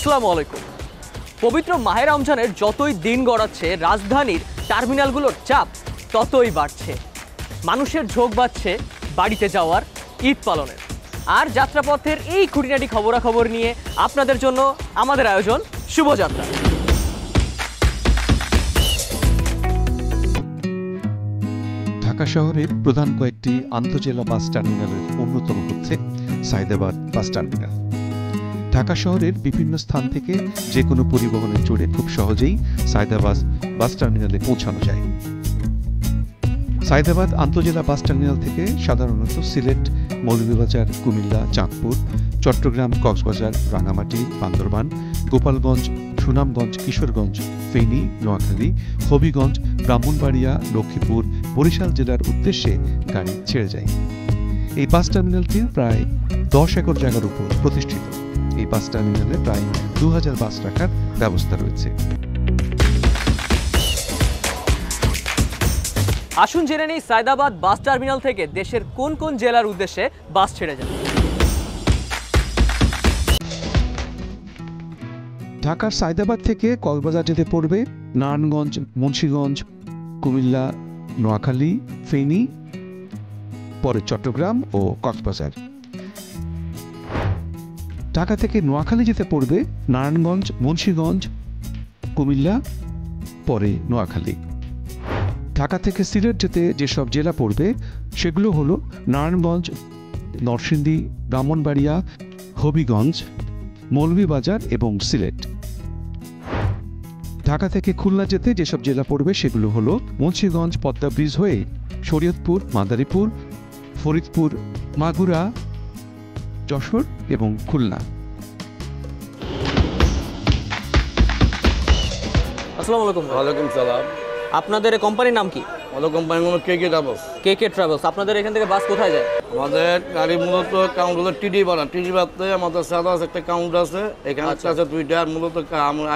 আসসালামু আলাইকুম। পবিত্র মাহে রমজানের যতই দিন গড়াচ্ছে রাজধানীর টার্মিনালগুলোর চাপ ততই বাড়ছে। মানুষের ঝোঁক বাড়ছে বাড়িতে যাওয়ার, ঈদ পালনের। আর যাত্রাপথের এই খুঁটিনাটি খবরাখবর নিয়ে আপনাদের জন্য আমাদের আয়োজন শুভযাত্রা। ঢাকা শহরের প্রধান কয়েকটি আন্তঃজেলা বাস টার্মিনালের অন্যতম হচ্ছে সাইদাবাদ বাস টার্মিনাল। ঢাকা শহরের বিভিন্ন স্থান থেকে যে কোনো পরিবহনে চড়ে খুব সহজেই সাইদাবাদ বাস টার্মিনালে পৌঁছানো যায়। সাইদাবাদ আন্তঃজেলা বাস টার্মিনাল থেকে সাধারণত সিলেট, মৌলভীবাজার, কুমিল্লা, চাঁদপুর, চট্টগ্রাম, কক্সবাজার, রাঙামাটি, বান্দরবান, গোপালগঞ্জ, সুনামগঞ্জ, কিশোরগঞ্জ, ফেনী, নোয়াখালী, হবিগঞ্জ, ব্রাহ্মণবাড়িয়া, লক্ষ্মীপুর, বরিশাল জেলার উদ্দেশ্যে গাড়ি ছেড়ে যায়। এই বাস টার্মিনালটি প্রায় 10 একর জায়গার উপর প্রতিষ্ঠিত। এই বাস টার্মিনালে প্রায় 2000 বাস রাখার ব্যবস্থা রয়েছে। আসুন জেনে নেই সাইদাবাদ বাস টার্মিনাল থেকে দেশের কোন কোন জেলার উদ্দেশ্যে বাস ছেড়ে যাবে। ঢাকার সাইদাবাদ থেকে কক্সবাজার যেতে পড়বে নারায়ণগঞ্জ, মুন্সিগঞ্জ, কুমিল্লা, নোয়াখালী, ফেনী, পরে চট্টগ্রাম ও কক্সবাজার। ঢাকা থেকে নোয়াখালী যেতে পড়বে নারায়ণগঞ্জ, মুন্সিগঞ্জ, কুমিল্লা, পরে নোয়াখালী। ঢাকা থেকে সিলেট যেতে যেসব জেলা পড়বে সেগুলো হলো নারায়ণগঞ্জ, নরসিংদী, ব্রাহ্মণবাড়িয়া, হবিগঞ্জ, মৌলভীবাজার এবং সিলেট। ঢাকা থেকে খুলনা যেতে যেসব জেলা পড়বে সেগুলো হলো মুন্সিগঞ্জ, পদ্মা ব্রিজ হয়ে শরীয়তপুর, মাদারীপুর, ফরিদপুর, মাগুরা, যশোর এবং খুলনা। আসসালামু আলাইকুম। ওয়ালাইকুম সালাম। আপনাদের কোম্পানির নাম কি? আমাদের কোম্পানির নাম কেকে ট্রাভেলস। কেকে ট্রাভেলস। আপনাদের এখান থেকে বাস কোথায় যায়? আমাদের গাড়ি মূলত কাউন্ট হলো টিডি বাড়া। টিডি বাড়তে আমাদের সাদা একটা কাউন্ট আছে, এখানে আছে দুইটা। আর মূলত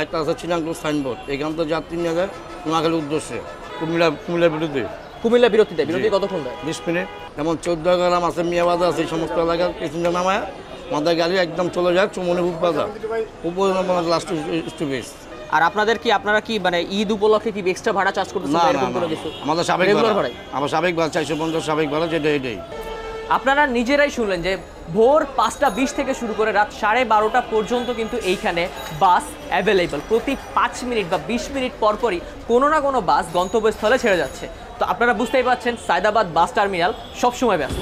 একটা আছে চিনাঙ্কুর সাইনবোর্ড। এখান থেকে যাত্রী নিয়ে যায় নোয়াখালীর উদ্দেশ্যে কুমিল্লার বিরুদ্ধে। কুমিল্লা বিরতিতে কতক্ষণ দেয়? 20 মিনিট। যেমন 14 গ্রাম আছে, মিয়াবাজার আছে, এই সমস্ত এলাকার পেছনে নামায় আমাদের গাড়ি একদম চলে যায় চৌমনিপুর বাজার উপরে লাস্ট স্টপেজ। আর আপনারা কি মানে ঈদ উপলক্ষে কি এক্সট্রা ভাড়া চার্জ করতেছেন? আমাদের সাবেক ভাড়া, আমার সাবেক ভাড়া 450 সাবেক ভাড়া, যেটা এটাই। আপনারা নিজেরাই শুনলেন যে ভোর 5টা 20 থেকে শুরু করে রাত 12:30 পর্যন্ত কিন্তু এইখানে বাস অ্যাভেলেবল। প্রতি 5 মিনিট বা 20 মিনিট পরপরই কোনো না কোনো বাস গন্তব্যস্থলে ছেড়ে যাচ্ছে। তো আপনারা বুঝতেই পারছেন সাইদাবাদ বাস টার্মিনাল সবসময় ব্যস্ত।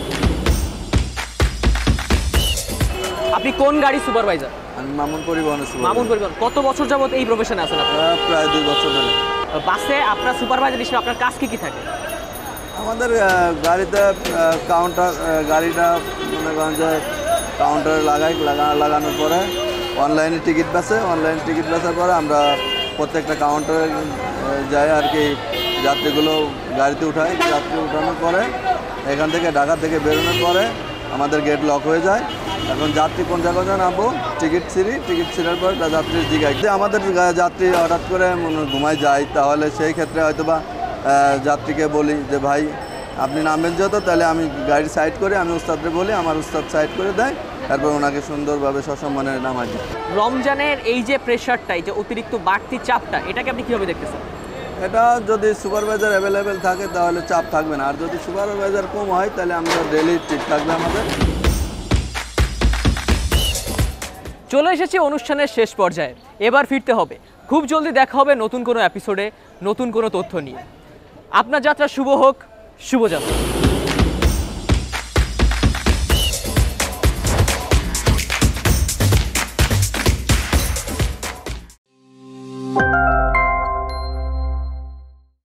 আপনি কোন গাড়ি সুপারভাইজার? আমি মামুন পরিবহন। কত বছর যাবত এই প্রফেশনে আছেন আপনি? প্রায় 2 বছর ধরে। বাসে আপনার সুপারভাইজার হিসেবে আপনার কাজ কি থাকে? আমাদের গাড়িতে কাউন্টার, গাড়িটা মনে করেন যে কাউন্টারে লাগানোর পরে অনলাইনে টিকিট বেচার পরে আমরা প্রত্যেকটা কাউন্টারে যাই আর কি, যাত্রীগুলো গাড়িতে উঠাই। যাত্রী উঠানোর পরে এখান থেকে ঢাকা থেকে বেরোনোর পরে আমাদের গেট লক হয়ে যায়। এখন যাত্রী কোন জায়গায় নামবো, টিকিট ছিঁড়ার পর যাত্রীর জিগাই। আমাদের যাত্রী হঠাৎ করে ঘুমায় যায়, তাহলে সেই ক্ষেত্রে হয়তোবা যাত্রীকে বলি যে ভাই আপনি নামবেন যেহেতু, তাহলে আমি গাড়ি সাইড করে আমি উস্তাদকে বলি, আমার উস্তাদ সাইড করে দেয়, তারপর ওনাকে সুন্দরভাবে সসম্মানে নামাই দিই। রমজানের এই যে প্রেশারটা, এই যে অতিরিক্ত বাড়তি চাপটা, এটাকে আপনি কীভাবে দেখতেছেন? এটা যদি সুপারভাইজার অ্যাভেলেবেল থাকে তাহলে চাপ থাকবে না, আর যদি সুপারভাইজার কম হয় তাহলে আমরা ডেলি ঠিক থাকবে আমাদের। চলে এসেছি অনুষ্ঠানের শেষ পর্যায়ে। এবার ফিরতে হবে। খুব জলদি দেখা হবে নতুন কোনো এপিসোডে, নতুন কোনো তথ্য নিয়ে। আপনার যাত্রা শুভ হোক, শুভযাত্রা।